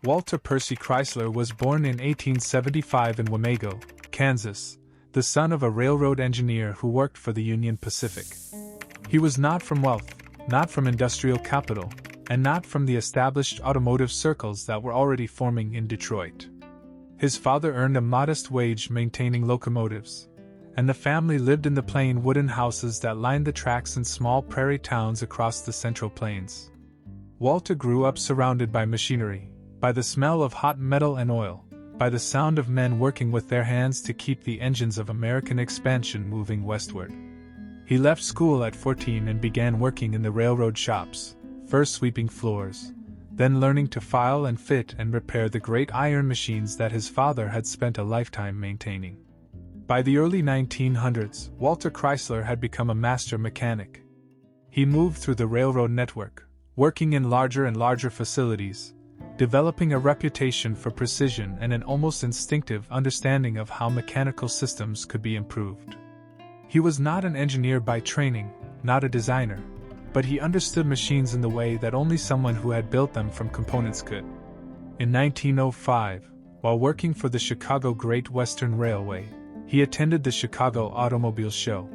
Walter Percy Chrysler was born in 1875 in Wamego, Kansas, the son of a railroad engineer who worked for the Union Pacific. He was not from wealth, not from industrial capital, and not from the established automotive circles that were already forming in Detroit. His father earned a modest wage maintaining locomotives, and the family lived in the plain wooden houses that lined the tracks in small prairie towns across the Central Plains. Walter grew up surrounded by machinery, by the smell of hot metal and oil, by the sound of men working with their hands to keep the engines of American expansion moving westward. He left school at 14 and began working in the railroad shops, first sweeping floors, then learning to file and fit and repair the great iron machines that his father had spent a lifetime maintaining. By the early 1900s, Walter Chrysler had become a master mechanic. He moved through the railroad network, working in larger and larger facilities, developing a reputation for precision and an almost instinctive understanding of how mechanical systems could be improved. He was not an engineer by training, not a designer, but he understood machines in the way that only someone who had built them from components could. In 1905, while working for the Chicago Great Western Railway, he attended the Chicago Automobile Show.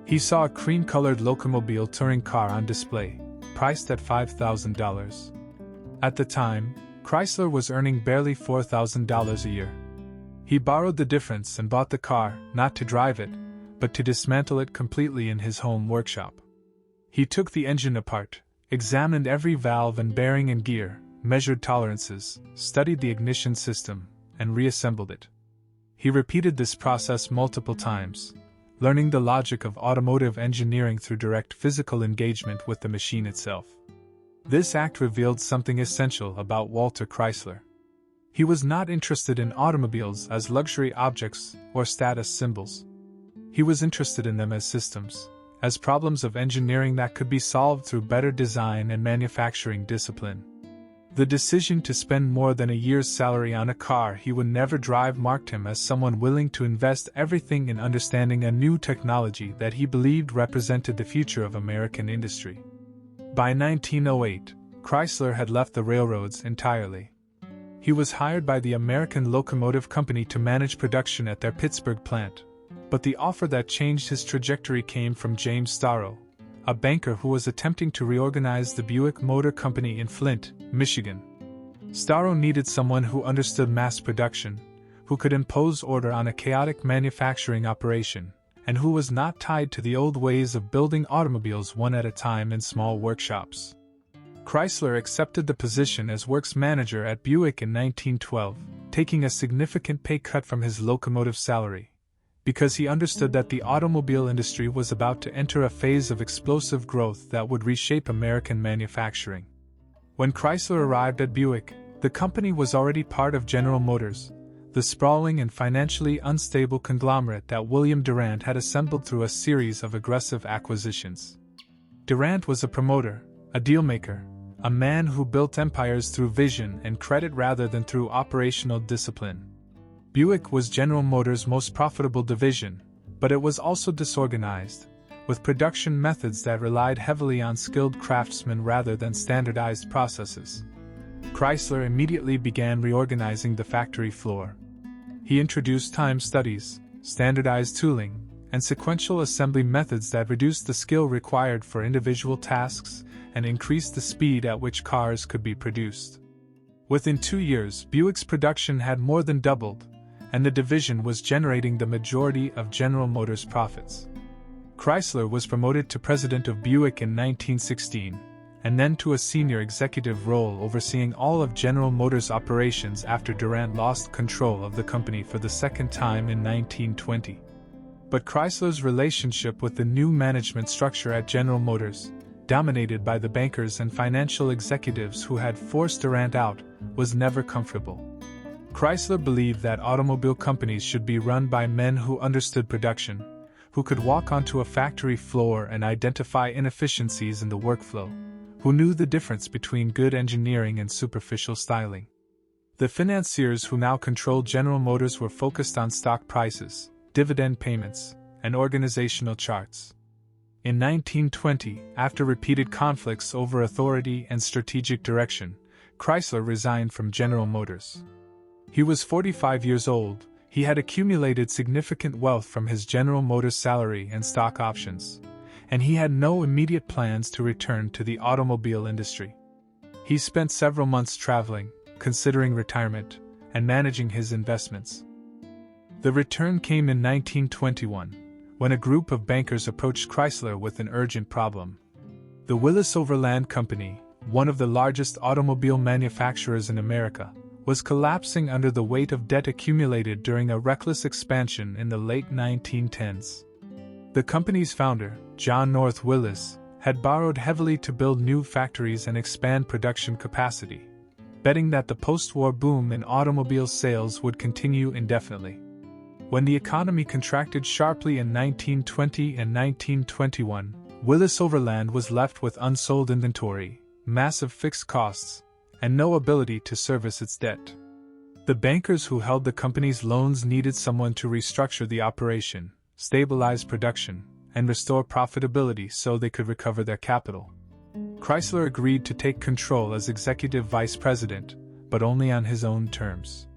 He saw a cream-colored locomobile touring car on display, priced at $5,000. At the time, Chrysler was earning barely $4,000 a year. He borrowed the difference and bought the car, not to drive it, but to dismantle it completely in his home workshop. He took the engine apart, examined every valve and bearing and gear, measured tolerances, studied the ignition system, and reassembled it. He repeated this process multiple times, learning the logic of automotive engineering through direct physical engagement with the machine itself. This act revealed something essential about Walter Chrysler. He was not interested in automobiles as luxury objects or status symbols. He was interested in them as systems, as problems of engineering that could be solved through better design and manufacturing discipline. The decision to spend more than a year's salary on a car he would never drive marked him as someone willing to invest everything in understanding a new technology that he believed represented the future of American industry. By 1908, Chrysler had left the railroads entirely. He was hired by the American Locomotive Company to manage production at their Pittsburgh plant, but the offer that changed his trajectory came from James Starrow, a banker who was attempting to reorganize the Buick Motor Company in Flint, Michigan. Starrow needed someone who understood mass production, who could impose order on a chaotic manufacturing operation, and who was not tied to the old ways of building automobiles one at a time in small workshops. Chrysler accepted the position as works manager at Buick in 1912, taking a significant pay cut from his locomotive salary, because he understood that the automobile industry was about to enter a phase of explosive growth that would reshape American manufacturing. When Chrysler arrived at Buick, the company was already part of General Motors, the sprawling and financially unstable conglomerate that William Durant had assembled through a series of aggressive acquisitions. Durant was a promoter, a dealmaker, a man who built empires through vision and credit rather than through operational discipline. Buick was General Motors' most profitable division, but it was also disorganized, with production methods that relied heavily on skilled craftsmen rather than standardized processes. Chrysler immediately began reorganizing the factory floor. He introduced time studies, standardized tooling, and sequential assembly methods that reduced the skill required for individual tasks and increased the speed at which cars could be produced. Within 2 years, Buick's production had more than doubled, and the division was generating the majority of General Motors' profits. Chrysler was promoted to president of Buick in 1916, and then to a senior executive role overseeing all of General Motors' operations after Durant lost control of the company for the second time in 1920. But Chrysler's relationship with the new management structure at General Motors, dominated by the bankers and financial executives who had forced Durant out, was never comfortable. Chrysler believed that automobile companies should be run by men who understood production, who could walk onto a factory floor and identify inefficiencies in the workflow, who knew the difference between good engineering and superficial styling. The financiers who now controlled General Motors were focused on stock prices, dividend payments, and organizational charts. In 1920, after repeated conflicts over authority and strategic direction, Chrysler resigned from General Motors. He was 45 years old. He had accumulated significant wealth from his General Motors salary and stock options, and he had no immediate plans to return to the automobile industry. He spent several months traveling, considering retirement, and managing his investments. The return came in 1921, when a group of bankers approached Chrysler with an urgent problem. The Willis Overland Company, one of the largest automobile manufacturers in America, was collapsing under the weight of debt accumulated during a reckless expansion in the late 1910s. The company's founder, John North Willis, had borrowed heavily to build new factories and expand production capacity, betting that the post-war boom in automobile sales would continue indefinitely. When the economy contracted sharply in 1920 and 1921, Willis Overland was left with unsold inventory, massive fixed costs, and no ability to service its debt. The bankers who held the company's loans needed someone to restructure the operation, stabilize production, and restore profitability so they could recover their capital. Chrysler agreed to take control as executive vice president, but only on his own terms.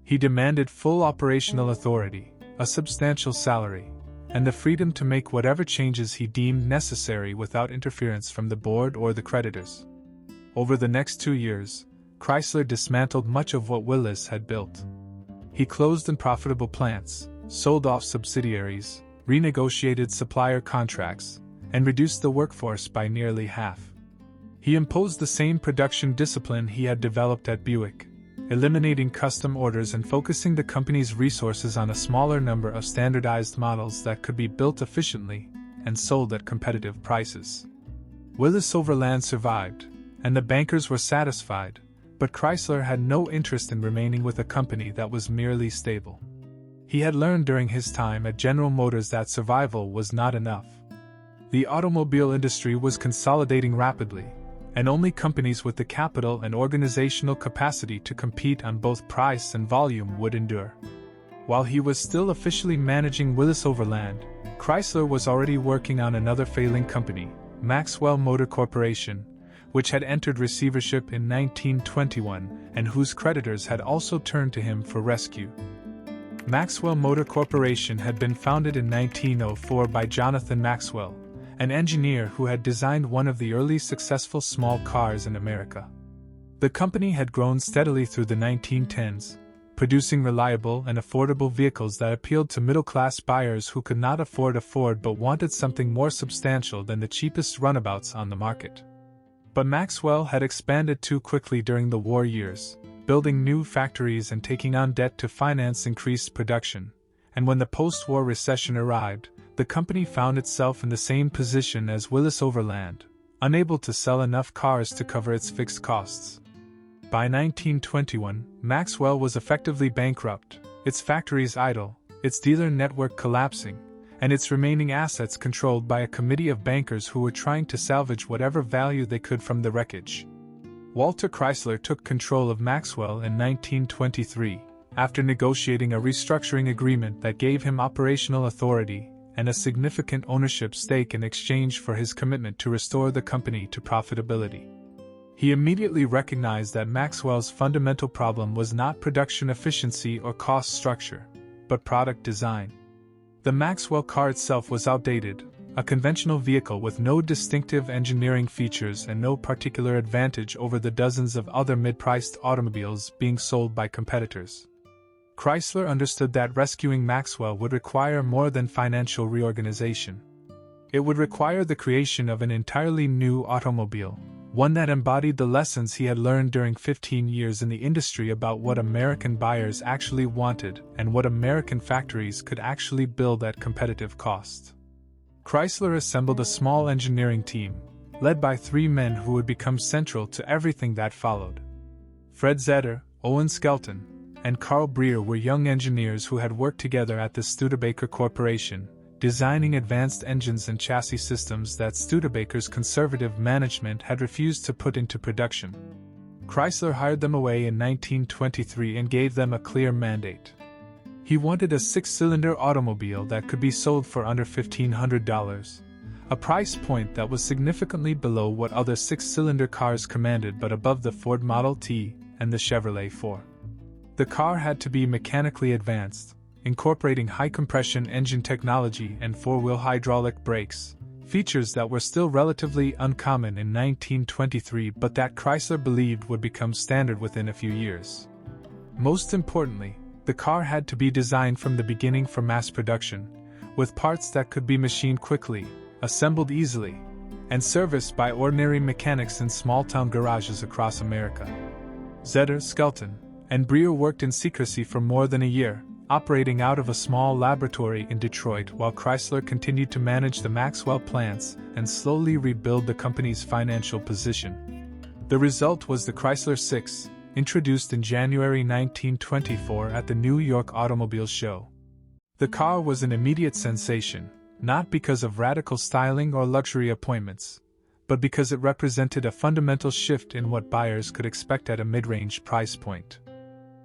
He demanded full operational authority, a substantial salary, and the freedom to make whatever changes he deemed necessary without interference from the board or the creditors. Over the next 2 years, Chrysler dismantled much of what Willis had built. He closed unprofitable plants, sold off subsidiaries, renegotiated supplier contracts, and reduced the workforce by nearly half. He imposed the same production discipline he had developed at Buick, eliminating custom orders and focusing the company's resources on a smaller number of standardized models that could be built efficiently and sold at competitive prices. Willis Overland survived, and the bankers were satisfied, but Chrysler had no interest in remaining with a company that was merely stable. He had learned during his time at General Motors that survival was not enough. The automobile industry was consolidating rapidly, and only companies with the capital and organizational capacity to compete on both price and volume would endure. While he was still officially managing Willis Overland, Chrysler was already working on another failing company, Maxwell Motor Corporation, which had entered receivership in 1921 and whose creditors had also turned to him for rescue. Maxwell Motor Corporation had been founded in 1904 by Jonathan Maxwell, an engineer who had designed one of the early successful small cars in America. The company had grown steadily through the 1910s, producing reliable and affordable vehicles that appealed to middle-class buyers who could not afford a Ford but wanted something more substantial than the cheapest runabouts on the market. But Maxwell had expanded too quickly during the war years, building new factories and taking on debt to finance increased production, and when the post-war recession arrived, the company found itself in the same position as Willis Overland, unable to sell enough cars to cover its fixed costs. By 1921, Maxwell was effectively bankrupt, its factories idle, its dealer network collapsing, and its remaining assets controlled by a committee of bankers who were trying to salvage whatever value they could from the wreckage. Walter Chrysler took control of Maxwell in 1923, after negotiating a restructuring agreement that gave him operational authority and a significant ownership stake in exchange for his commitment to restore the company to profitability. He immediately recognized that Maxwell's fundamental problem was not production efficiency or cost structure, but product design. The Maxwell car itself was outdated, a conventional vehicle with no distinctive engineering features and no particular advantage over the dozens of other mid-priced automobiles being sold by competitors. Chrysler understood that rescuing Maxwell would require more than financial reorganization. It would require the creation of an entirely new automobile, one that embodied the lessons he had learned during 15 years in the industry about what American buyers actually wanted and what American factories could actually build at competitive cost. Chrysler assembled a small engineering team, led by 3 men who would become central to everything that followed. Fred Zetter, Owen Skelton, and Carl Breer were young engineers who had worked together at the Studebaker Corporation, designing advanced engines and chassis systems that Studebaker's conservative management had refused to put into production. Chrysler hired them away in 1923 and gave them a clear mandate. He wanted a 6-cylinder automobile that could be sold for under $1,500, a price point that was significantly below what other six-cylinder cars commanded but above the Ford Model T and the Chevrolet 4. The car had to be mechanically advanced, incorporating high-compression engine technology and four-wheel hydraulic brakes, features that were still relatively uncommon in 1923 but that Chrysler believed would become standard within a few years. Most importantly, the car had to be designed from the beginning for mass production, with parts that could be machined quickly, assembled easily, and serviced by ordinary mechanics in small-town garages across America. Zetter, Skelton, and Breer worked in secrecy for more than a year, operating out of a small laboratory in Detroit while Chrysler continued to manage the Maxwell plants and slowly rebuild the company's financial position. The result was the Chrysler 6, introduced in January 1924 at the New York Automobile Show. The car was an immediate sensation, not because of radical styling or luxury appointments, but because it represented a fundamental shift in what buyers could expect at a mid-range price point.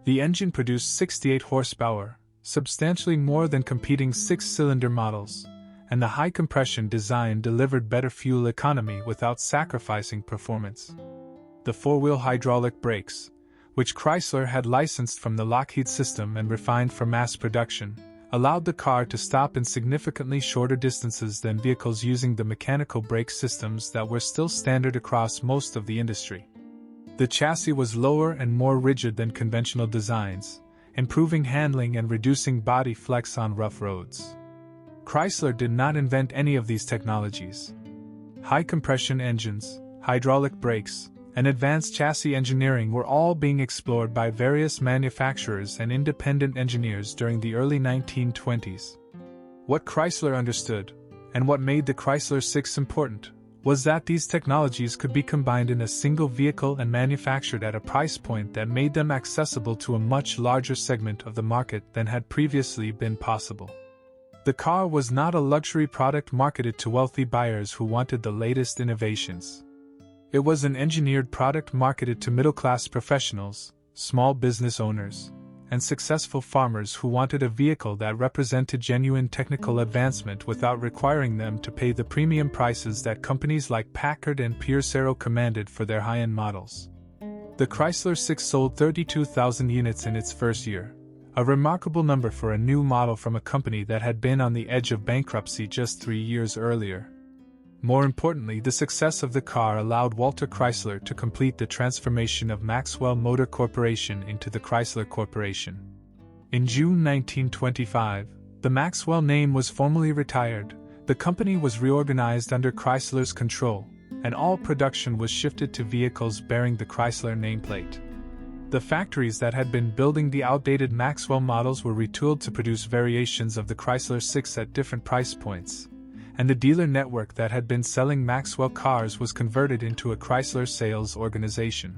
The engine produced 68 horsepower, substantially more than competing six-cylinder models, and the high-compression design delivered better fuel economy without sacrificing performance. The four-wheel hydraulic brakes, which Chrysler had licensed from the Lockheed system and refined for mass production, allowed the car to stop in significantly shorter distances than vehicles using the mechanical brake systems that were still standard across most of the industry. The chassis was lower and more rigid than conventional designs, improving handling and reducing body flex on rough roads. Chrysler did not invent any of these technologies. High-compression engines, hydraulic brakes, and advanced chassis engineering were all being explored by various manufacturers and independent engineers during the early 1920s. What Chrysler understood, and what made the Chrysler 6 important, was that these technologies could be combined in a single vehicle and manufactured at a price point that made them accessible to a much larger segment of the market than had previously been possible. The car was not a luxury product marketed to wealthy buyers who wanted the latest innovations. It was an engineered product marketed to middle-class professionals, small business owners, and successful farmers who wanted a vehicle that represented genuine technical advancement without requiring them to pay the premium prices that companies like Packard and Pierce Arrow commanded for their high-end models. The Chrysler 6 sold 32,000 units in its first year, a remarkable number for a new model from a company that had been on the edge of bankruptcy just 3 years earlier. More importantly, the success of the car allowed Walter Chrysler to complete the transformation of Maxwell Motor Corporation into the Chrysler Corporation. In June 1925, the Maxwell name was formally retired, the company was reorganized under Chrysler's control, and all production was shifted to vehicles bearing the Chrysler nameplate. The factories that had been building the outdated Maxwell models were retooled to produce variations of the Chrysler 6 at different price points, and the dealer network that had been selling Maxwell cars was converted into a Chrysler sales organization.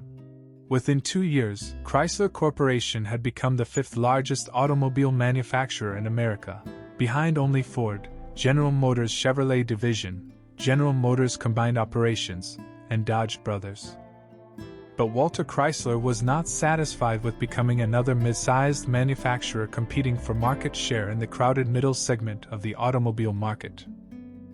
Within 2 years, Chrysler Corporation had become the fifth largest automobile manufacturer in America, behind only Ford, General Motors Chevrolet Division, General Motors Combined Operations, and Dodge Brothers. But Walter Chrysler was not satisfied with becoming another mid-sized manufacturer competing for market share in the crowded middle segment of the automobile market.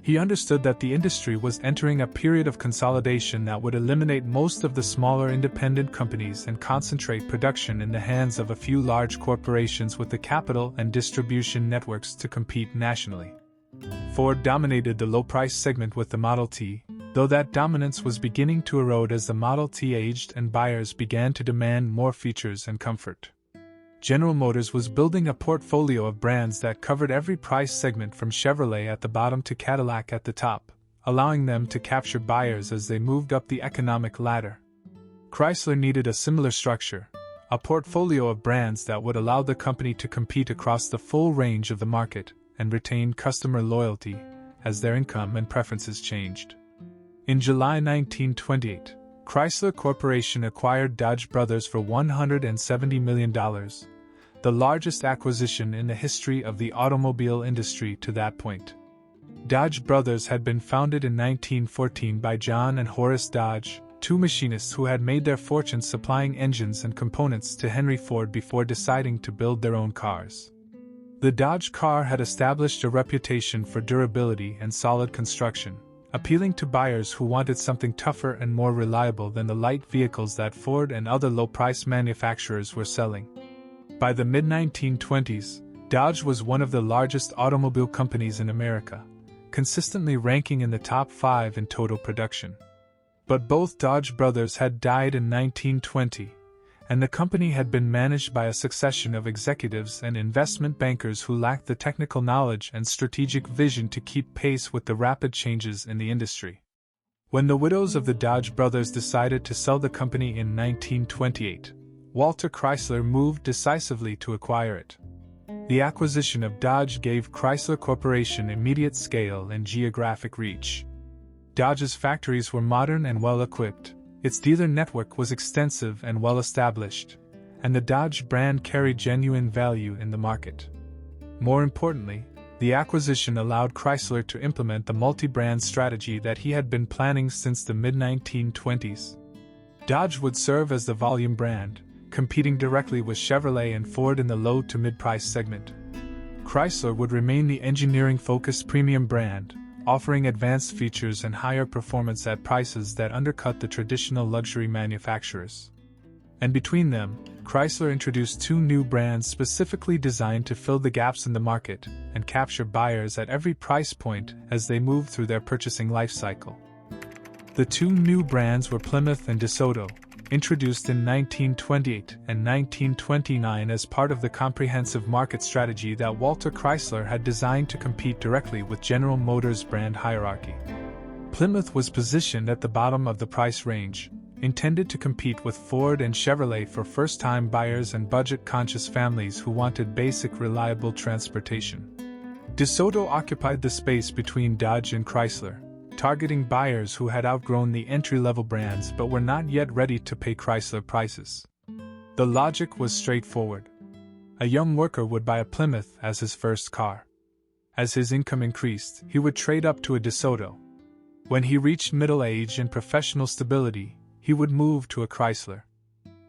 He understood that the industry was entering a period of consolidation that would eliminate most of the smaller independent companies and concentrate production in the hands of a few large corporations with the capital and distribution networks to compete nationally. Ford dominated the low-price segment with the Model T, though that dominance was beginning to erode as the Model T aged and buyers began to demand more features and comfort. General Motors was building a portfolio of brands that covered every price segment from Chevrolet at the bottom to Cadillac at the top, allowing them to capture buyers as they moved up the economic ladder. Chrysler needed a similar structure, a portfolio of brands that would allow the company to compete across the full range of the market and retain customer loyalty as their income and preferences changed. In July 1928, Chrysler Corporation acquired Dodge Brothers for $170 million, the largest acquisition in the history of the automobile industry to that point. Dodge Brothers had been founded in 1914 by John and Horace Dodge, two machinists who had made their fortunes supplying engines and components to Henry Ford before deciding to build their own cars. The Dodge car had established a reputation for durability and solid construction, appealing to buyers who wanted something tougher and more reliable than the light vehicles that Ford and other low-price manufacturers were selling. By the mid-1920s, Dodge was one of the largest automobile companies in America, consistently ranking in the top 5 in total production. But both Dodge brothers had died in 1920, and the company had been managed by a succession of executives and investment bankers who lacked the technical knowledge and strategic vision to keep pace with the rapid changes in the industry. When the widows of the Dodge brothers decided to sell the company in 1928, Walter Chrysler moved decisively to acquire it. The acquisition of Dodge gave Chrysler Corporation immediate scale and geographic reach. Dodge's factories were modern and well-equipped, its dealer network was extensive and well-established, and the Dodge brand carried genuine value in the market. More importantly, the acquisition allowed Chrysler to implement the multi-brand strategy that he had been planning since the mid-1920s. Dodge would serve as the volume brand, competing directly with Chevrolet and Ford in the low to mid-price segment. Chrysler would remain the engineering-focused premium brand, offering advanced features and higher performance at prices that undercut the traditional luxury manufacturers. And between them, Chrysler introduced 2 new brands specifically designed to fill the gaps in the market and capture buyers at every price point as they moved through their purchasing life cycle. The 2 new brands were Plymouth and DeSoto, introduced in 1928 and 1929 as part of the comprehensive market strategy that Walter Chrysler had designed to compete directly with General Motors' brand hierarchy. Plymouth was positioned at the bottom of the price range, intended to compete with Ford and Chevrolet for first-time buyers and budget-conscious families who wanted basic, reliable transportation. DeSoto occupied the space between Dodge and Chrysler, targeting buyers who had outgrown the entry-level brands but were not yet ready to pay Chrysler prices. The logic was straightforward. A young worker would buy a Plymouth as his first car. As his income increased, he would trade up to a DeSoto. When he reached middle age and professional stability, he would move to a Chrysler.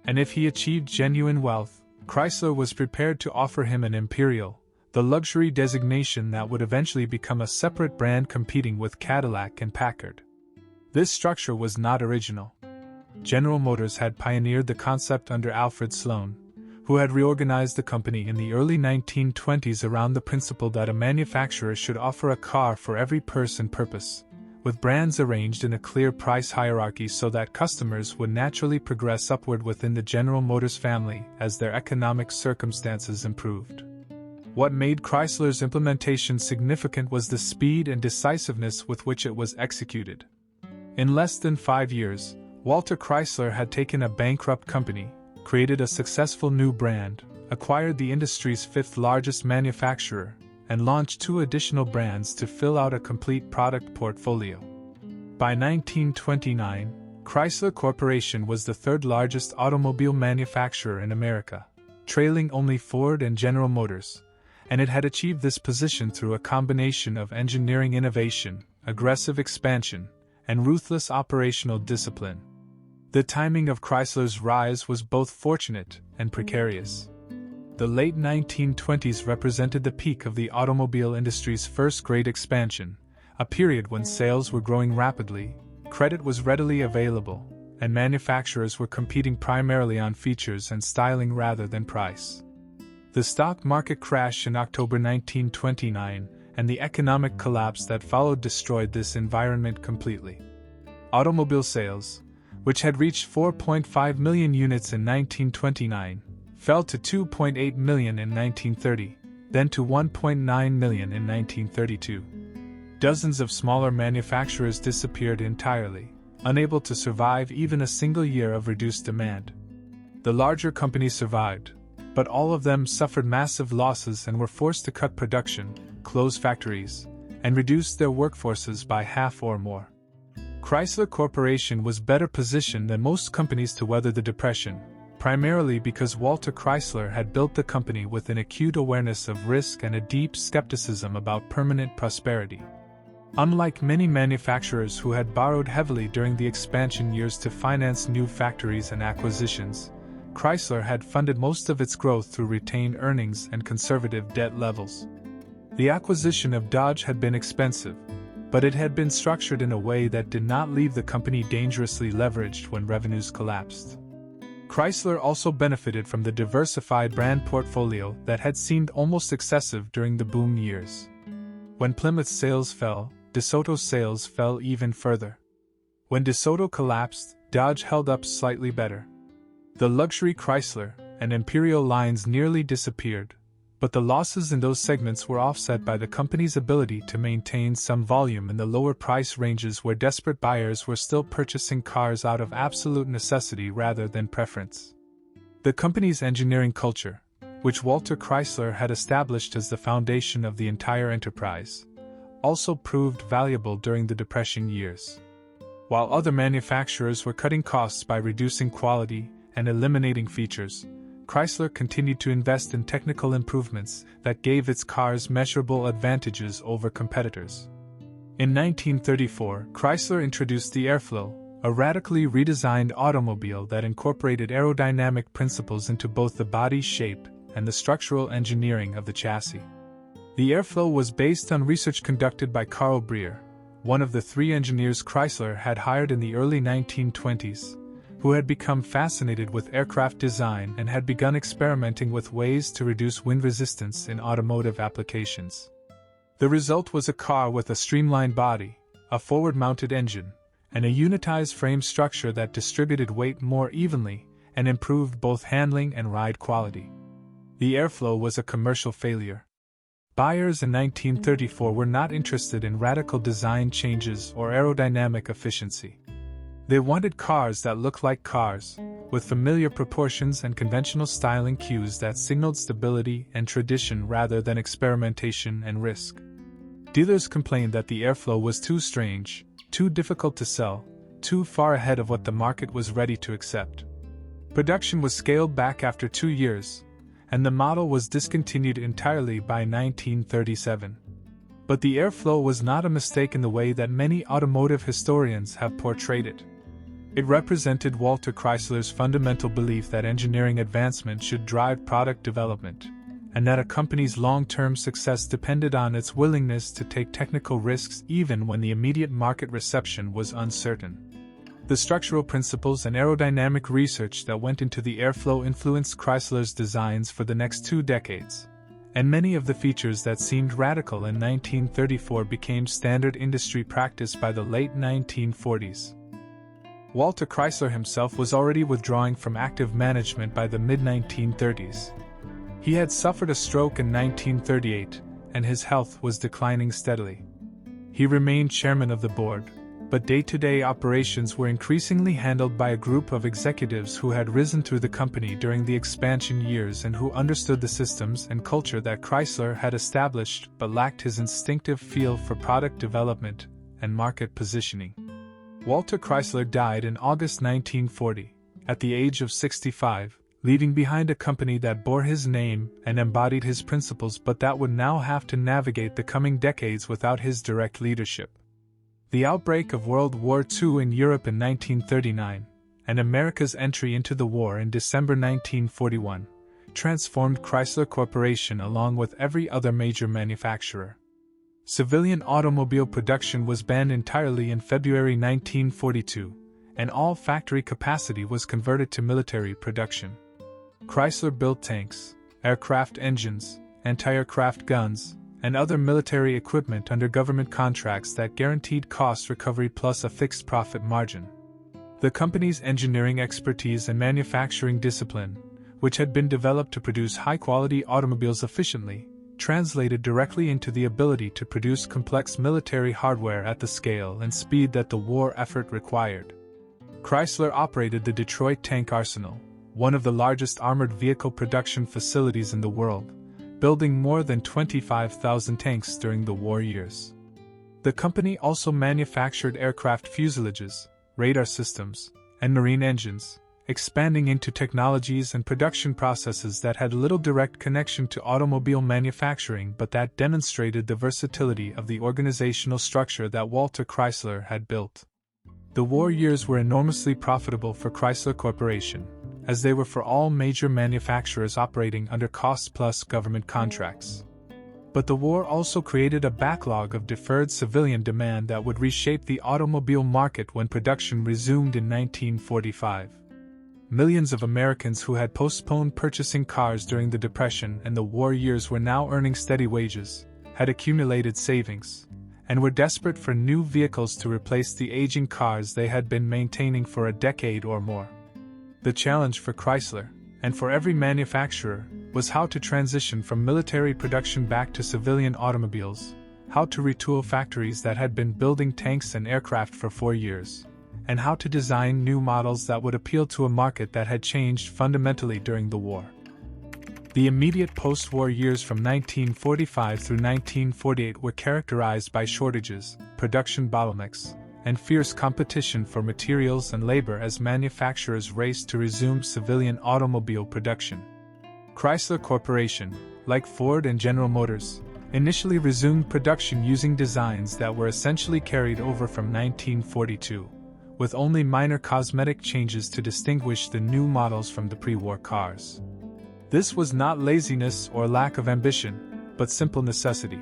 And if he achieved genuine wealth, Chrysler was prepared to offer him an Imperial, the luxury designation that would eventually become a separate brand competing with Cadillac and Packard. This structure was not original. General Motors had pioneered the concept under Alfred Sloan, who had reorganized the company in the early 1920s around the principle that a manufacturer should offer a car for every purse and purpose, with brands arranged in a clear price hierarchy so that customers would naturally progress upward within the General Motors family as their economic circumstances improved. What made Chrysler's implementation significant was the speed and decisiveness with which it was executed. In less than 5 years, Walter Chrysler had taken a bankrupt company, created a successful new brand, acquired the industry's 5th largest manufacturer, and launched 2 additional brands to fill out a complete product portfolio. By 1929, Chrysler Corporation was the 3rd largest automobile manufacturer in America, trailing only Ford and General Motors, and it had achieved this position through a combination of engineering innovation, aggressive expansion, and ruthless operational discipline. The timing of Chrysler's rise was both fortunate and precarious. The late 1920s represented the peak of the automobile industry's first great expansion, a period when sales were growing rapidly, credit was readily available, and manufacturers were competing primarily on features and styling rather than price. The stock market crash in October 1929 and the economic collapse that followed destroyed this environment completely. Automobile sales, which had reached 4.5 million units in 1929, fell to 2.8 million in 1930, then to 1.9 million in 1932. Dozens of smaller manufacturers disappeared entirely, unable to survive even a single year of reduced demand. The larger companies survived, but all of them suffered massive losses and were forced to cut production, close factories, and reduce their workforces by half or more. Chrysler Corporation was better positioned than most companies to weather the Depression, primarily because Walter Chrysler had built the company with an acute awareness of risk and a deep skepticism about permanent prosperity. Unlike many manufacturers who had borrowed heavily during the expansion years to finance new factories and acquisitions, Chrysler had funded most of its growth through retained earnings and conservative debt levels. The acquisition of Dodge had been expensive, but it had been structured in a way that did not leave the company dangerously leveraged when revenues collapsed. Chrysler also benefited from the diversified brand portfolio that had seemed almost excessive during the boom years. When Plymouth's sales fell, DeSoto's sales fell even further. When DeSoto collapsed, Dodge held up slightly better. The luxury Chrysler and Imperial lines nearly disappeared, but the losses in those segments were offset by the company's ability to maintain some volume in the lower price ranges where desperate buyers were still purchasing cars out of absolute necessity rather than preference. The company's engineering culture, which Walter Chrysler had established as the foundation of the entire enterprise, also proved valuable during the Depression years. While other manufacturers were cutting costs by reducing quality and eliminating features, Chrysler continued to invest in technical improvements that gave its cars measurable advantages over competitors. In 1934, Chrysler introduced the Airflow, a radically redesigned automobile that incorporated aerodynamic principles into both the body shape and the structural engineering of the chassis. The Airflow was based on research conducted by Carl Breer, one of the three engineers Chrysler had hired in the early 1920s, who had become fascinated with aircraft design and had begun experimenting with ways to reduce wind resistance in automotive applications. The result was a car with a streamlined body, a forward-mounted engine, and a unitized frame structure that distributed weight more evenly and improved both handling and ride quality. The Airflow was a commercial failure. Buyers in 1934 were not interested in radical design changes or aerodynamic efficiency. They wanted cars that looked like cars, with familiar proportions and conventional styling cues that signaled stability and tradition rather than experimentation and risk. Dealers complained that the Airflow was too strange, too difficult to sell, too far ahead of what the market was ready to accept. Production was scaled back after 2 years, and the model was discontinued entirely by 1937. But the Airflow was not a mistake in the way that many automotive historians have portrayed it. It represented Walter Chrysler's fundamental belief that engineering advancement should drive product development, and that a company's long-term success depended on its willingness to take technical risks even when the immediate market reception was uncertain. The structural principles and aerodynamic research that went into the Airflow influenced Chrysler's designs for the next 2 decades, and many of the features that seemed radical in 1934 became standard industry practice by the late 1940s. Walter Chrysler himself was already withdrawing from active management by the mid-1930s. He had suffered a stroke in 1938, and his health was declining steadily. He remained chairman of the board, but day-to-day operations were increasingly handled by a group of executives who had risen through the company during the expansion years and who understood the systems and culture that Chrysler had established but lacked his instinctive feel for product development and market positioning. Walter Chrysler died in August 1940, at the age of 65, leaving behind a company that bore his name and embodied his principles but that would now have to navigate the coming decades without his direct leadership. The outbreak of World War II in Europe in 1939, and America's entry into the war in December 1941, transformed Chrysler Corporation along with every other major manufacturer. Civilian automobile production was banned entirely in February 1942, and all factory capacity was converted to military production. Chrysler built tanks, aircraft engines, anti-aircraft guns, and other military equipment under government contracts that guaranteed cost recovery plus a fixed profit margin. The company's engineering expertise and manufacturing discipline, which had been developed to produce high-quality automobiles efficiently, translated directly into the ability to produce complex military hardware at the scale and speed that the war effort required. Chrysler operated the Detroit Tank Arsenal, one of the largest armored vehicle production facilities in the world, building more than 25,000 tanks during the war years. The company also manufactured aircraft fuselages, radar systems, and marine engines, expanding into technologies and production processes that had little direct connection to automobile manufacturing but that demonstrated the versatility of the organizational structure that Walter Chrysler had built. The war years were enormously profitable for Chrysler Corporation, as they were for all major manufacturers operating under cost-plus government contracts. But the war also created a backlog of deferred civilian demand that would reshape the automobile market when production resumed in 1945. Millions of Americans who had postponed purchasing cars during the Depression and the war years were now earning steady wages, had accumulated savings, and were desperate for new vehicles to replace the aging cars they had been maintaining for a decade or more. The challenge for Chrysler, and for every manufacturer, was how to transition from military production back to civilian automobiles, how to retool factories that had been building tanks and aircraft for 4 years, and how to design new models that would appeal to a market that had changed fundamentally during the war. The immediate post-war years from 1945 through 1948 were characterized by shortages, production bottlenecks, and fierce competition for materials and labor as manufacturers raced to resume civilian automobile production. Chrysler Corporation, like Ford and General Motors, initially resumed production using designs that were essentially carried over from 1942, with only minor cosmetic changes to distinguish the new models from the pre-war cars. This was not laziness or lack of ambition, but simple necessity.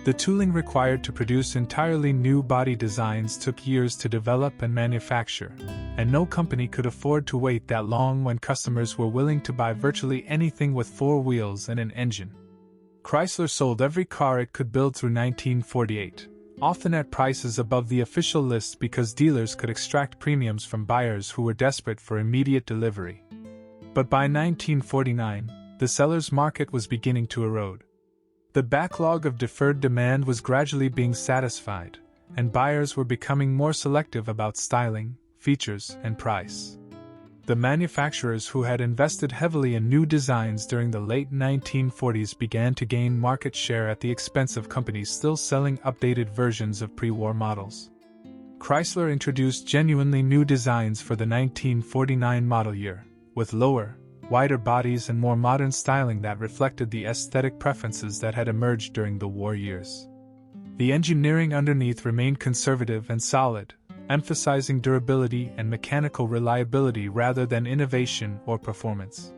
The tooling required to produce entirely new body designs took years to develop and manufacture, and no company could afford to wait that long when customers were willing to buy virtually anything with 4 wheels and an engine. Chrysler sold every car it could build through 1948, often at prices above the official list because dealers could extract premiums from buyers who were desperate for immediate delivery. But by 1949, the seller's market was beginning to erode. The backlog of deferred demand was gradually being satisfied, and buyers were becoming more selective about styling, features, and price. The manufacturers who had invested heavily in new designs during the late 1940s began to gain market share at the expense of companies still selling updated versions of pre-war models. Chrysler introduced genuinely new designs for the 1949 model year, with lower, wider bodies and more modern styling that reflected the aesthetic preferences that had emerged during the war years. The engineering underneath remained conservative and solid, emphasizing durability and mechanical reliability rather than innovation or performance.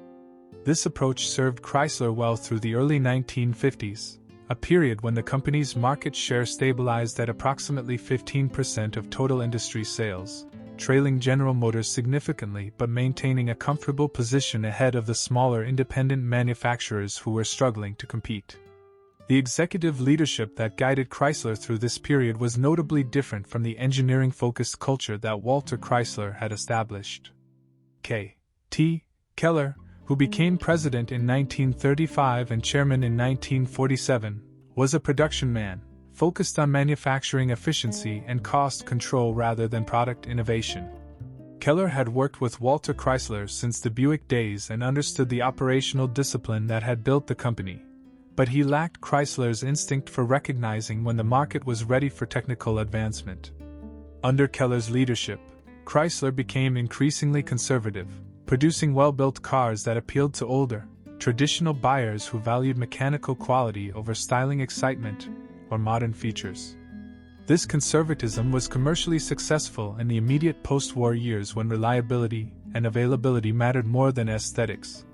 This approach served Chrysler well through the early 1950s, a period when the company's market share stabilized at approximately 15% of total industry sales, trailing General Motors significantly but maintaining a comfortable position ahead of the smaller independent manufacturers who were struggling to compete. The executive leadership that guided Chrysler through this period was notably different from the engineering-focused culture that Walter Chrysler had established. K.T. Keller, who became president in 1935 and chairman in 1947, was a production man, focused on manufacturing efficiency and cost control rather than product innovation. Keller had worked with Walter Chrysler since the Buick days and understood the operational discipline that had built the company, but he lacked Chrysler's instinct for recognizing when the market was ready for technical advancement. Under Keller's leadership, Chrysler became increasingly conservative, producing well-built cars that appealed to older, traditional buyers who valued mechanical quality over styling excitement or modern features. This conservatism was commercially successful in the immediate post-war years when reliability and availability mattered more than aesthetics,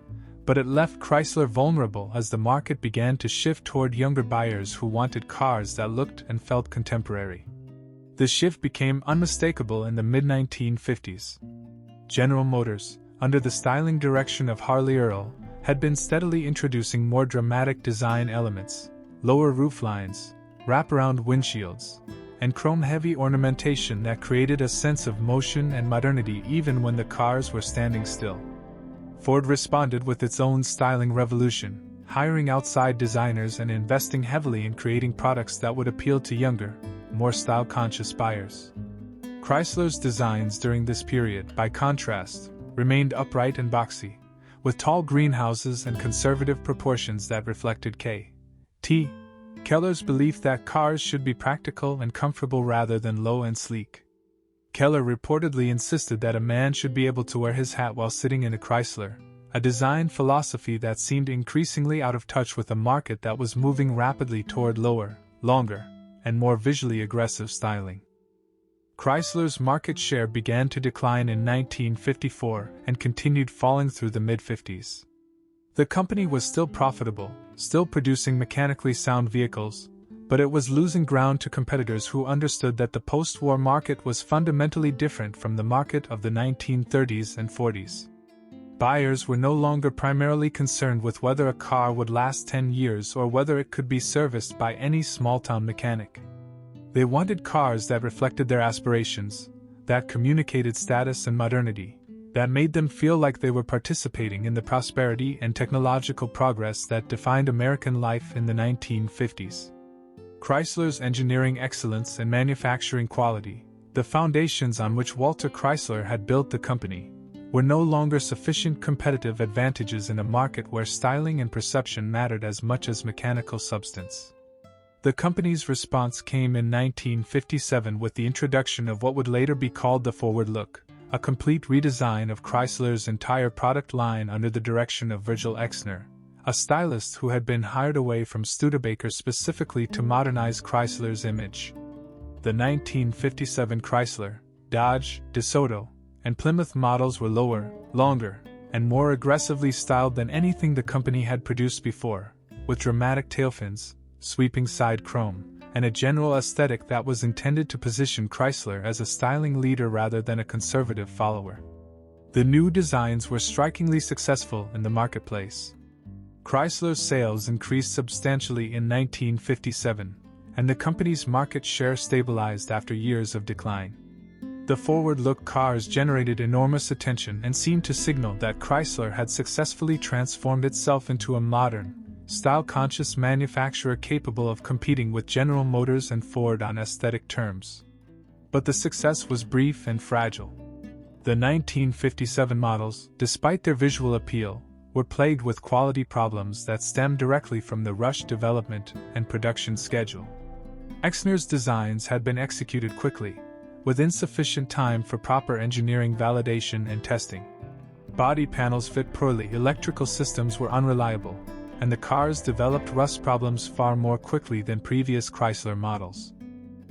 but it left Chrysler vulnerable as the market began to shift toward younger buyers who wanted cars that looked and felt contemporary. The shift became unmistakable in the mid-1950s. General Motors, under the styling direction of Harley Earl, had been steadily introducing more dramatic design elements, lower rooflines, wraparound windshields, and chrome-heavy ornamentation that created a sense of motion and modernity even when the cars were standing still. Ford responded with its own styling revolution, hiring outside designers and investing heavily in creating products that would appeal to younger, more style-conscious buyers. Chrysler's designs during this period, by contrast, remained upright and boxy, with tall greenhouses and conservative proportions that reflected K.T. Keller's belief that cars should be practical and comfortable rather than low and sleek. Keller reportedly insisted that a man should be able to wear his hat while sitting in a Chrysler, a design philosophy that seemed increasingly out of touch with a market that was moving rapidly toward lower, longer, and more visually aggressive styling. Chrysler's market share began to decline in 1954 and continued falling through the mid-50s. The company was still profitable, still producing mechanically sound vehicles, but it was losing ground to competitors who understood that the post-war market was fundamentally different from the market of the 1930s and 40s. Buyers were no longer primarily concerned with whether a car would last 10 years or whether it could be serviced by any small-town mechanic. They wanted cars that reflected their aspirations, that communicated status and modernity, that made them feel like they were participating in the prosperity and technological progress that defined American life in the 1950s. Chrysler's engineering excellence and manufacturing quality, the foundations on which Walter Chrysler had built the company, were no longer sufficient competitive advantages in a market where styling and perception mattered as much as mechanical substance. The company's response came in 1957 with the introduction of what would later be called the Forward Look, a complete redesign of Chrysler's entire product line under the direction of Virgil Exner, a stylist who had been hired away from Studebaker specifically to modernize Chrysler's image. The 1957 Chrysler, Dodge, DeSoto, and Plymouth models were lower, longer, and more aggressively styled than anything the company had produced before, with dramatic tailfins, sweeping side chrome, and a general aesthetic that was intended to position Chrysler as a styling leader rather than a conservative follower. The new designs were strikingly successful in the marketplace. Chrysler's sales increased substantially in 1957, and the company's market share stabilized after years of decline. The forward-look cars generated enormous attention and seemed to signal that Chrysler had successfully transformed itself into a modern, style-conscious manufacturer capable of competing with General Motors and Ford on aesthetic terms. But the success was brief and fragile. The 1957 models, despite their visual appeal, were plagued with quality problems that stemmed directly from the rushed development and production schedule. Exner's designs had been executed quickly, with insufficient time for proper engineering validation and testing. Body panels fit poorly, electrical systems were unreliable, and the cars developed rust problems far more quickly than previous Chrysler models.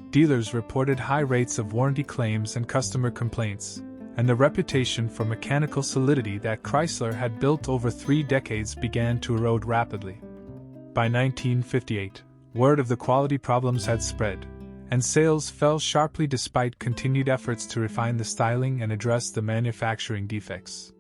Dealers reported high rates of warranty claims and customer complaints, and the reputation for mechanical solidity that Chrysler had built over 3 decades began to erode rapidly. By 1958, word of the quality problems had spread, and sales fell sharply despite continued efforts to refine the styling and address the manufacturing defects.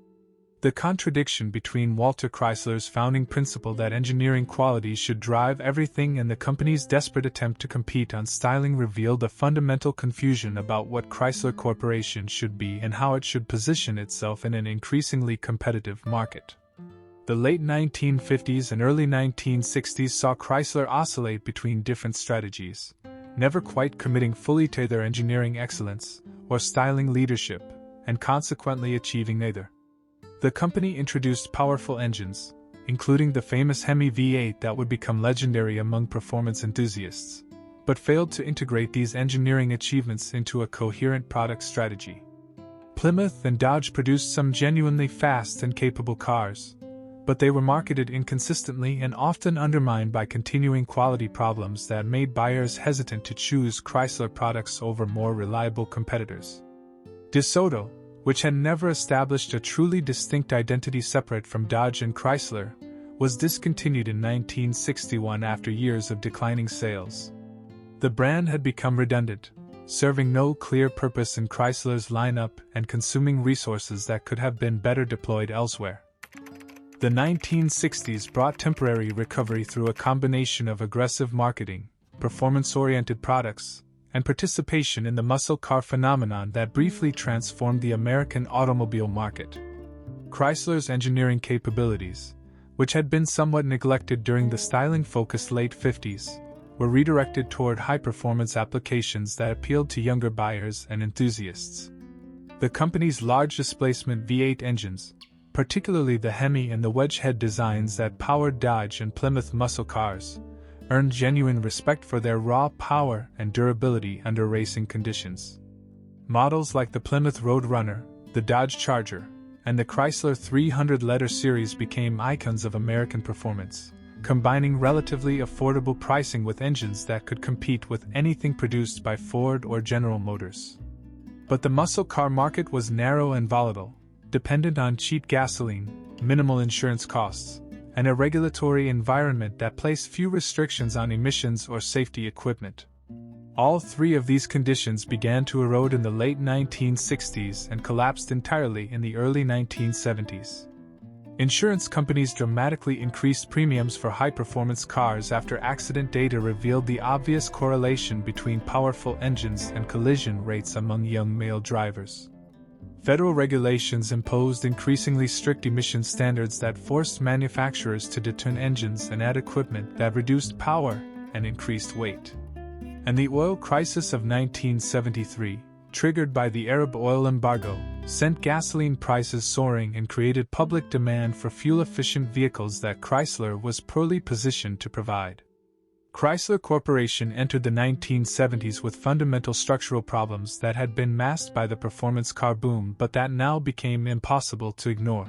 The contradiction between Walter Chrysler's founding principle that engineering quality should drive everything and the company's desperate attempt to compete on styling revealed a fundamental confusion about what Chrysler Corporation should be and how it should position itself in an increasingly competitive market. The late 1950s and early 1960s saw Chrysler oscillate between different strategies, never quite committing fully to their engineering excellence or styling leadership, and consequently achieving neither. The company introduced powerful engines, including the famous Hemi V8 that would become legendary among performance enthusiasts, but failed to integrate these engineering achievements into a coherent product strategy. Plymouth and Dodge produced some genuinely fast and capable cars, but they were marketed inconsistently and often undermined by continuing quality problems that made buyers hesitant to choose Chrysler products over more reliable competitors. DeSoto, which had never established a truly distinct identity separate from Dodge and Chrysler, was discontinued in 1961 after years of declining sales. The brand had become redundant, serving no clear purpose in Chrysler's lineup and consuming resources that could have been better deployed elsewhere. The 1960s brought temporary recovery through a combination of aggressive marketing, performance-oriented products, and participation in the muscle car phenomenon that briefly transformed the American automobile market. Chrysler's engineering capabilities, which had been somewhat neglected during the styling-focused late 50s, were redirected toward high-performance applications that appealed to younger buyers and enthusiasts. The company's large displacement V8 engines, particularly the Hemi and the wedge head designs that powered Dodge and Plymouth muscle cars, earned genuine respect for their raw power and durability under racing conditions. Models like the Plymouth Roadrunner, the Dodge Charger, and the Chrysler 300-letter series became icons of American performance, combining relatively affordable pricing with engines that could compete with anything produced by Ford or General Motors. But the muscle car market was narrow and volatile, dependent on cheap gasoline, minimal insurance costs, and a regulatory environment that placed few restrictions on emissions or safety equipment. All three of these conditions began to erode in the late 1960s and collapsed entirely in the early 1970s. Insurance companies dramatically increased premiums for high-performance cars after accident data revealed the obvious correlation between powerful engines and collision rates among young male drivers. Federal regulations imposed increasingly strict emission standards that forced manufacturers to detune engines and add equipment that reduced power and increased weight. And the oil crisis of 1973, triggered by the Arab oil embargo, sent gasoline prices soaring and created public demand for fuel-efficient vehicles that Chrysler was poorly positioned to provide. Chrysler Corporation entered the 1970s with fundamental structural problems that had been masked by the performance car boom but that now became impossible to ignore.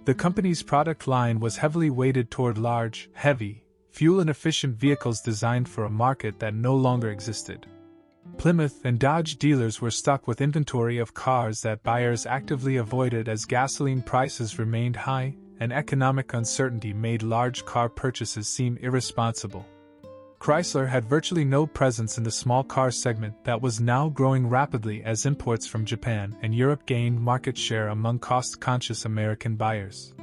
The company's product line was heavily weighted toward large, heavy, fuel-inefficient vehicles designed for a market that no longer existed. Plymouth and Dodge dealers were stuck with inventory of cars that buyers actively avoided as gasoline prices remained high, and economic uncertainty made large car purchases seem irresponsible. Chrysler had virtually no presence in the small car segment that was now growing rapidly as imports from Japan and Europe gained market share among cost-conscious American buyers.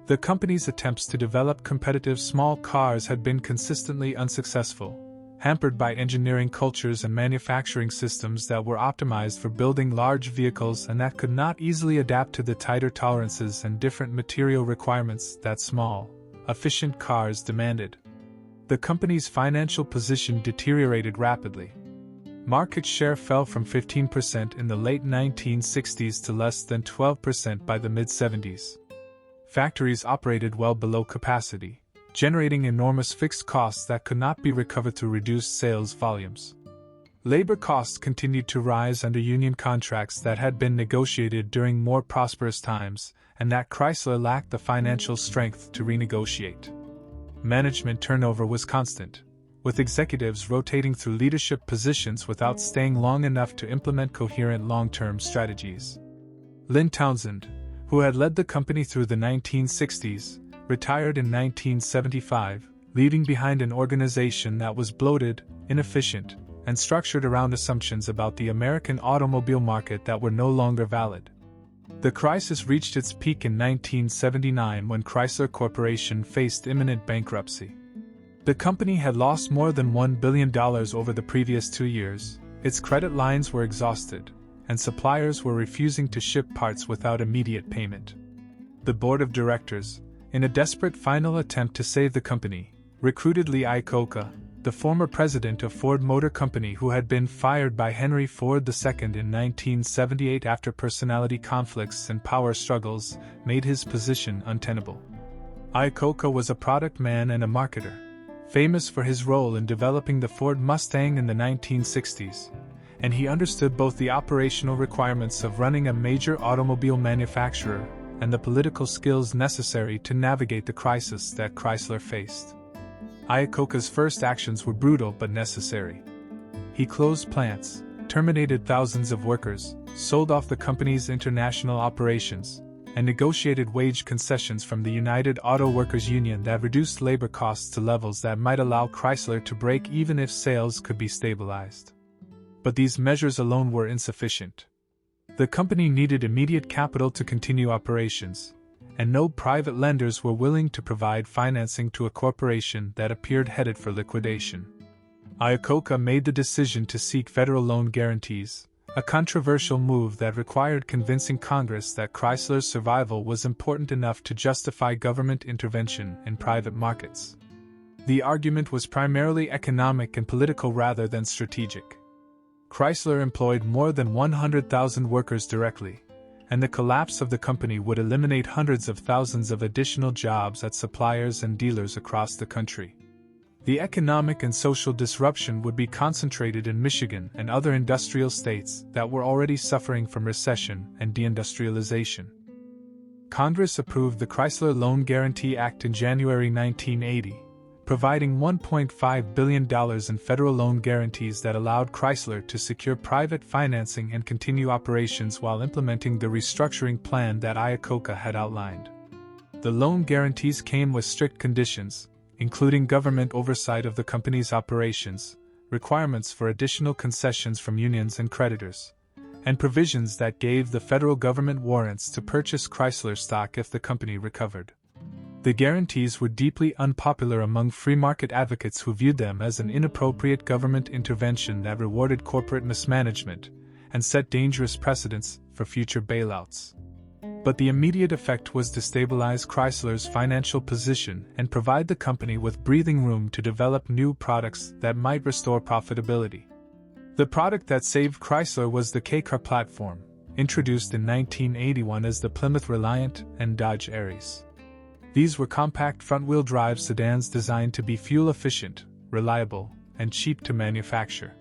The company's attempts to develop competitive small cars had been consistently unsuccessful, hampered by engineering cultures and manufacturing systems that were optimized for building large vehicles and that could not easily adapt to the tighter tolerances and different material requirements that small, efficient cars demanded. The company's financial position deteriorated rapidly. Market share fell from 15% in the late 1960s to less than 12% by the mid-70s. Factories operated well below capacity, generating enormous fixed costs that could not be recovered through reduced sales volumes. Labor costs continued to rise under union contracts that had been negotiated during more prosperous times, and that Chrysler lacked the financial strength to renegotiate. Management turnover was constant, with executives rotating through leadership positions without staying long enough to implement coherent long-term strategies. Lynn Townsend, who had led the company through the 1960s, retired in 1975, leaving behind an organization that was bloated, inefficient, and structured around assumptions about the American automobile market that were no longer valid. The crisis reached its peak in 1979 when Chrysler Corporation faced imminent bankruptcy. The company had lost more than $1 billion over the previous 2 years, its credit lines were exhausted, and suppliers were refusing to ship parts without immediate payment. The board of directors, in a desperate final attempt to save the company, recruited Lee Iacocca, the former president of Ford Motor Company who had been fired by Henry Ford II in 1978 after personality conflicts and power struggles made his position untenable. Iacocca was a product man and a marketer, famous for his role in developing the Ford Mustang in the 1960s, and he understood both the operational requirements of running a major automobile manufacturer and the political skills necessary to navigate the crisis that Chrysler faced. Iacocca's first actions were brutal but necessary. He closed plants, terminated thousands of workers, sold off the company's international operations, and negotiated wage concessions from the United Auto Workers Union that reduced labor costs to levels that might allow Chrysler to break even if sales could be stabilized. But these measures alone were insufficient. The company needed immediate capital to continue operations, and no private lenders were willing to provide financing to a corporation that appeared headed for liquidation. Iacocca made the decision to seek federal loan guarantees, a controversial move that required convincing Congress that Chrysler's survival was important enough to justify government intervention in private markets. The argument was primarily economic and political rather than strategic. Chrysler employed more than 100,000 workers directly, and the collapse of the company would eliminate hundreds of thousands of additional jobs at suppliers and dealers across the country. The economic and social disruption would be concentrated in Michigan and other industrial states that were already suffering from recession and deindustrialization. Congress approved the Chrysler Loan Guarantee Act in January 1980, providing $1.5 billion in federal loan guarantees that allowed Chrysler to secure private financing and continue operations while implementing the restructuring plan that Iacocca had outlined. The loan guarantees came with strict conditions, including government oversight of the company's operations, requirements for additional concessions from unions and creditors, and provisions that gave the federal government warrants to purchase Chrysler stock if the company recovered. The guarantees were deeply unpopular among free market advocates who viewed them as an inappropriate government intervention that rewarded corporate mismanagement and set dangerous precedents for future bailouts. But the immediate effect was to stabilize Chrysler's financial position and provide the company with breathing room to develop new products that might restore profitability. The product that saved Chrysler was the K-Car platform, introduced in 1981 as the Plymouth Reliant and Dodge Aries. These were compact front-wheel drive sedans designed to be fuel-efficient, reliable, and cheap to manufacture.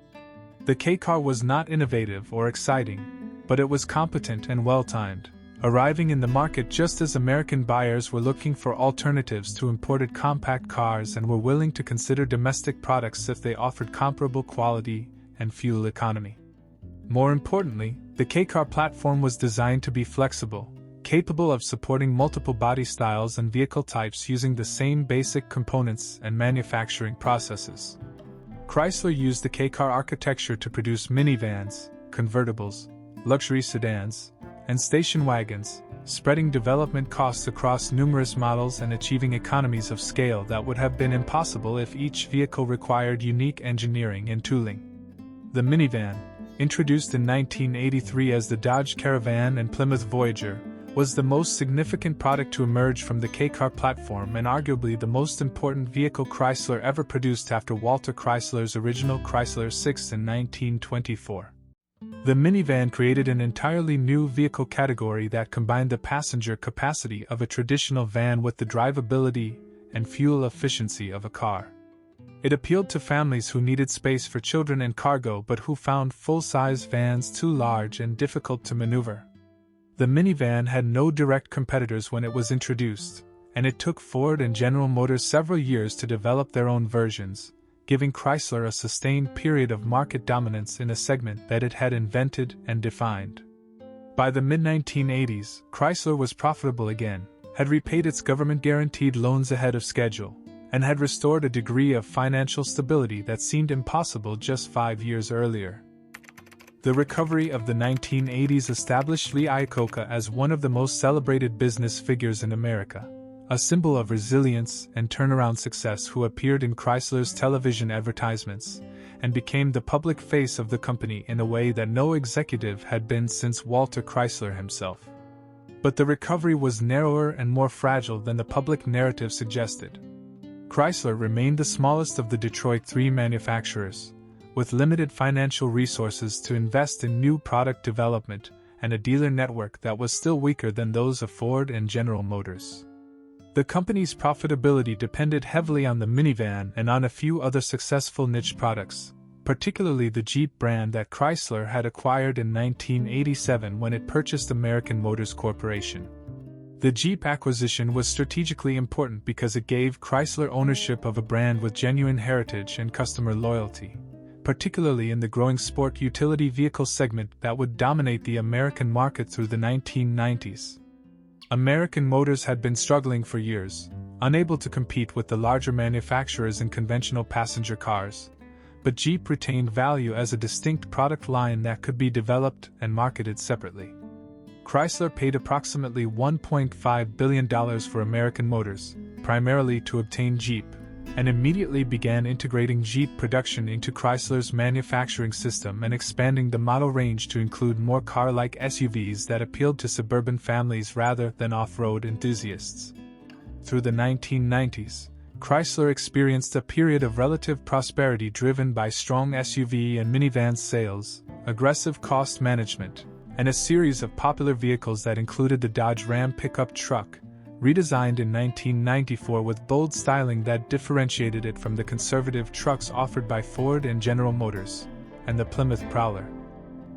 The K-Car was not innovative or exciting, but it was competent and well-timed, arriving in the market just as American buyers were looking for alternatives to imported compact cars and were willing to consider domestic products if they offered comparable quality and fuel economy. More importantly, the K-Car platform was designed to be flexible, capable of supporting multiple body styles and vehicle types using the same basic components and manufacturing processes. Chrysler used the K-Car architecture to produce minivans, convertibles, luxury sedans, and station wagons, spreading development costs across numerous models and achieving economies of scale that would have been impossible if each vehicle required unique engineering and tooling. The minivan, introduced in 1983 as the Dodge Caravan and Plymouth Voyager, was the most significant product to emerge from the K-Car platform and arguably the most important vehicle Chrysler ever produced after Walter Chrysler's original Chrysler 6 in 1924. The minivan created an entirely new vehicle category that combined the passenger capacity of a traditional van with the drivability and fuel efficiency of a car. It appealed to families who needed space for children and cargo but who found full-size vans too large and difficult to maneuver. The minivan had no direct competitors when it was introduced, and it took Ford and General Motors several years to develop their own versions, giving Chrysler a sustained period of market dominance in a segment that it had invented and defined. By the mid-1980s, Chrysler was profitable again, had repaid its government-guaranteed loans ahead of schedule, and had restored a degree of financial stability that seemed impossible just 5 years earlier. The recovery of the 1980s established Lee Iacocca as one of the most celebrated business figures in America, a symbol of resilience and turnaround success who appeared in Chrysler's television advertisements and became the public face of the company in a way that no executive had been since Walter Chrysler himself. But the recovery was narrower and more fragile than the public narrative suggested. Chrysler remained the smallest of the Detroit three manufacturers, with limited financial resources to invest in new product development and a dealer network that was still weaker than those of Ford and General Motors. The company's profitability depended heavily on the minivan and on a few other successful niche products, particularly the Jeep brand that Chrysler had acquired in 1987 when it purchased American Motors Corporation. The Jeep acquisition was strategically important because it gave Chrysler ownership of a brand with genuine heritage and customer loyalty, particularly in the growing sport utility vehicle segment that would dominate the American market through the 1990s. American Motors had been struggling for years, unable to compete with the larger manufacturers in conventional passenger cars, but Jeep retained value as a distinct product line that could be developed and marketed separately. Chrysler paid approximately $1.5 billion for American Motors, primarily to obtain Jeep, and immediately began integrating Jeep production into Chrysler's manufacturing system and expanding the model range to include more car-like SUVs that appealed to suburban families rather than off-road enthusiasts. Through the 1990s, Chrysler experienced a period of relative prosperity driven by strong SUV and minivan sales, aggressive cost management, and a series of popular vehicles that included the Dodge Ram pickup truck, redesigned in 1994 with bold styling that differentiated it from the conservative trucks offered by Ford and General Motors, and the Plymouth Prowler,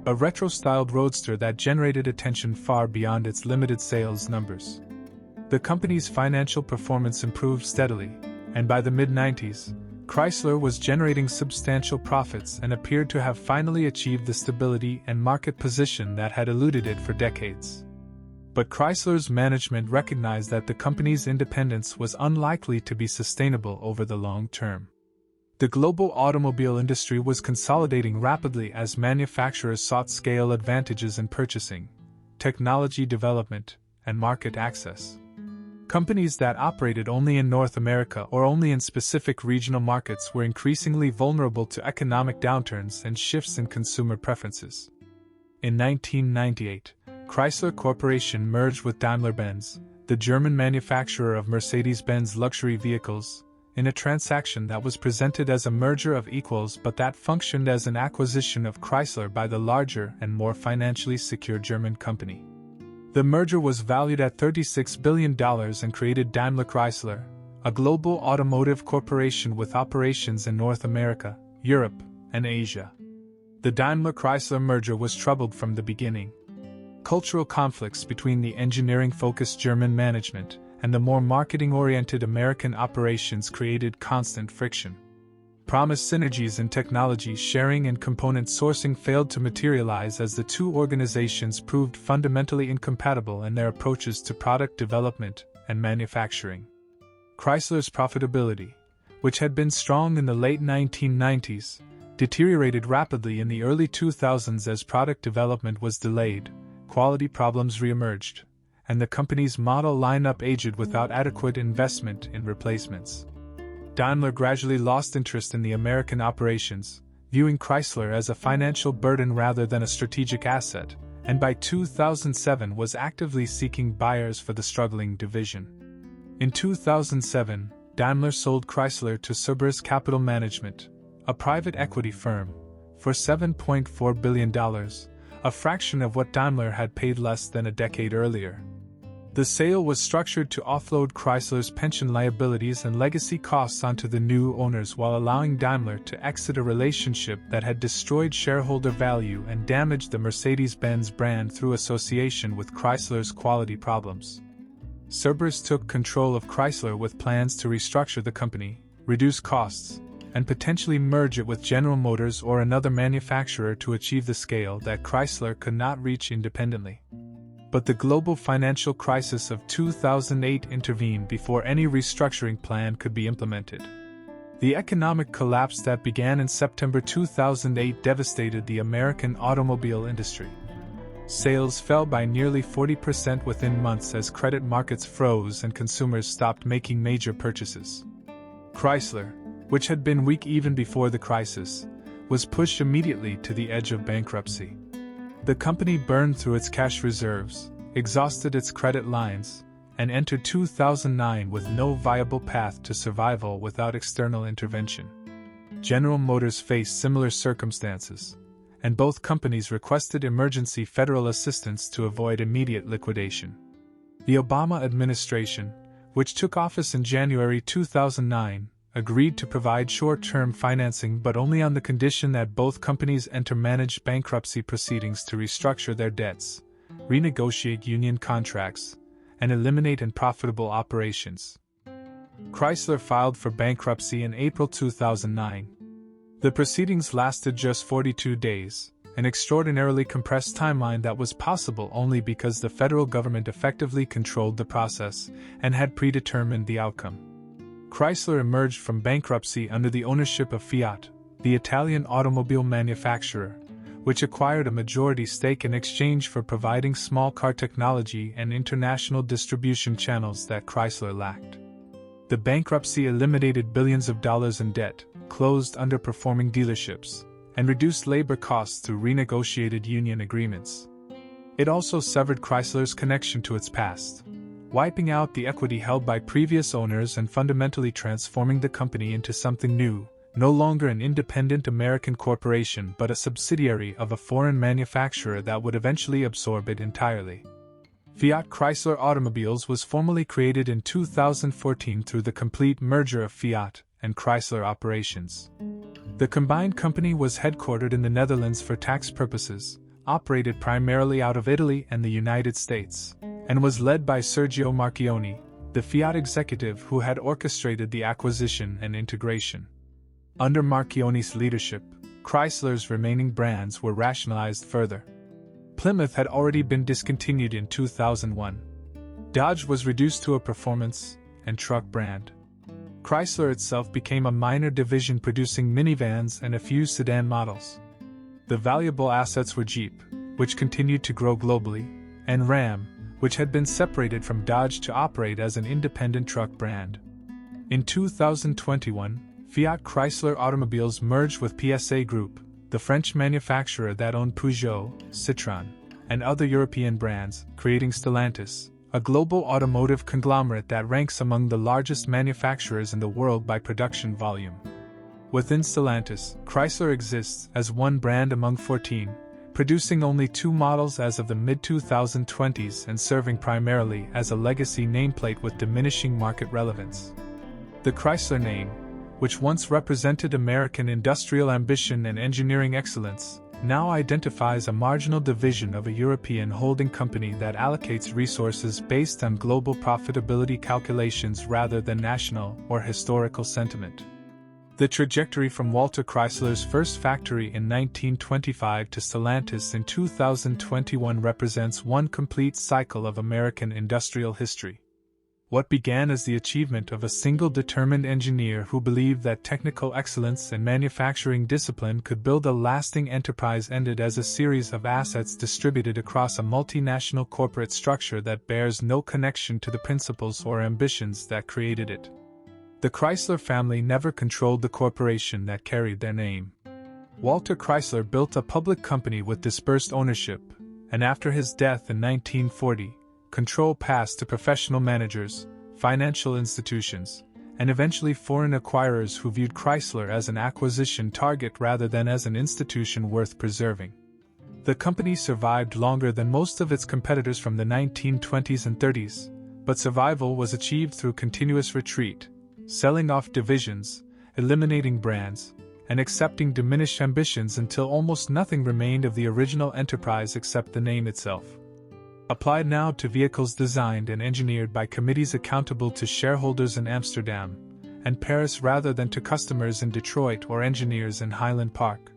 a retro-styled roadster that generated attention far beyond its limited sales numbers. The company's financial performance improved steadily, and by the mid-90s, Chrysler was generating substantial profits and appeared to have finally achieved the stability and market position that had eluded it for decades. But Chrysler's management recognized that the company's independence was unlikely to be sustainable over the long term. The global automobile industry was consolidating rapidly as manufacturers sought scale advantages in purchasing, technology development, and market access. Companies that operated only in North America or only in specific regional markets were increasingly vulnerable to economic downturns and shifts in consumer preferences. In 1998, Chrysler Corporation merged with Daimler-Benz, the German manufacturer of Mercedes-Benz luxury vehicles, in a transaction that was presented as a merger of equals but that functioned as an acquisition of Chrysler by the larger and more financially secure German company. The merger was valued at $36 billion and created Daimler Chrysler, a global automotive corporation with operations in North America, Europe, and Asia. The Daimler-Chrysler merger was troubled from the beginning. Cultural conflicts between the engineering-focused German management and the more marketing-oriented American operations created constant friction. Promised synergies in technology sharing and component sourcing failed to materialize as the two organizations proved fundamentally incompatible in their approaches to product development and manufacturing. Chrysler's profitability, which had been strong in the late 1990s, deteriorated rapidly in the early 2000s as product development was delayed, quality problems reemerged, and the company's model lineup aged without adequate investment in replacements. Daimler gradually lost interest in the American operations, viewing Chrysler as a financial burden rather than a strategic asset, and by 2007 was actively seeking buyers for the struggling division. In 2007, Daimler sold Chrysler to Cerberus Capital Management, a private equity firm, for $7.4 billion, a fraction of what Daimler had paid less than a decade earlier. The sale was structured to offload Chrysler's pension liabilities and legacy costs onto the new owners while allowing Daimler to exit a relationship that had destroyed shareholder value and damaged the Mercedes-Benz brand through association with Chrysler's quality problems. Cerberus took control of Chrysler with plans to restructure the company, reduce costs, and potentially merge it with General Motors or another manufacturer to achieve the scale that Chrysler could not reach independently. But the global financial crisis of 2008 intervened before any restructuring plan could be implemented. The economic collapse that began in September 2008 devastated the American automobile industry. Sales fell by nearly 40% within months as credit markets froze and consumers stopped making major purchases. Chrysler, which had been weak even before the crisis, was pushed immediately to the edge of bankruptcy. The company burned through its cash reserves, exhausted its credit lines, and entered 2009 with no viable path to survival without external intervention. General Motors faced similar circumstances, and both companies requested emergency federal assistance to avoid immediate liquidation. The Obama administration, which took office in January 2009, agreed to provide short-term financing but only on the condition that both companies enter managed bankruptcy proceedings to restructure their debts, renegotiate union contracts, and eliminate unprofitable operations. Chrysler filed for bankruptcy in April 2009. The proceedings lasted just 42 days, an extraordinarily compressed timeline that was possible only because the federal government effectively controlled the process and had predetermined the outcome. Chrysler emerged from bankruptcy under the ownership of Fiat, the Italian automobile manufacturer, which acquired a majority stake in exchange for providing small car technology and international distribution channels that Chrysler lacked. The bankruptcy eliminated billions of dollars in debt, closed underperforming dealerships, and reduced labor costs through renegotiated union agreements. It also severed Chrysler's connection to its past, wiping out the equity held by previous owners and fundamentally transforming the company into something new, no longer an independent American corporation but a subsidiary of a foreign manufacturer that would eventually absorb it entirely. Fiat Chrysler Automobiles was formally created in 2014 through the complete merger of Fiat and Chrysler operations. The combined company was headquartered in the Netherlands for tax purposes, operated primarily out of Italy and the United States, and was led by Sergio Marchionne, the Fiat executive who had orchestrated the acquisition and integration. Under Marchioni's leadership, Chrysler's remaining brands were rationalized further. Plymouth had already been discontinued in 2001. Dodge was reduced to a performance and truck brand. Chrysler itself became a minor division producing minivans and a few sedan models. The valuable assets were Jeep, which continued to grow globally, and Ram, which had been separated from Dodge to operate as an independent truck brand. In 2021, Fiat Chrysler Automobiles merged with PSA Group, the French manufacturer that owned Peugeot, Citroën, and other European brands, creating Stellantis, a global automotive conglomerate that ranks among the largest manufacturers in the world by production volume. Within Stellantis, Chrysler exists as one brand among 14, producing only 2 models as of the mid-2020s and serving primarily as a legacy nameplate with diminishing market relevance. The Chrysler name, which once represented American industrial ambition and engineering excellence, now identifies a marginal division of a European holding company that allocates resources based on global profitability calculations rather than national or historical sentiment. The trajectory from Walter Chrysler's first factory in 1925 to Stellantis in 2021 represents one complete cycle of American industrial history. What began as the achievement of a single determined engineer who believed that technical excellence and manufacturing discipline could build a lasting enterprise ended as a series of assets distributed across a multinational corporate structure that bears no connection to the principles or ambitions that created it. The Chrysler family never controlled the corporation that carried their name. Walter Chrysler built a public company with dispersed ownership, and after his death in 1940, control passed to professional managers, financial institutions, and eventually foreign acquirers who viewed Chrysler as an acquisition target rather than as an institution worth preserving. The company survived longer than most of its competitors from the 1920s and 30s, but survival was achieved through continuous retreat, selling off divisions, eliminating brands, and accepting diminished ambitions until almost nothing remained of the original enterprise except the name itself. Applied now to vehicles designed and engineered by committees accountable to shareholders in Amsterdam and Paris rather than to customers in Detroit or engineers in Highland Park.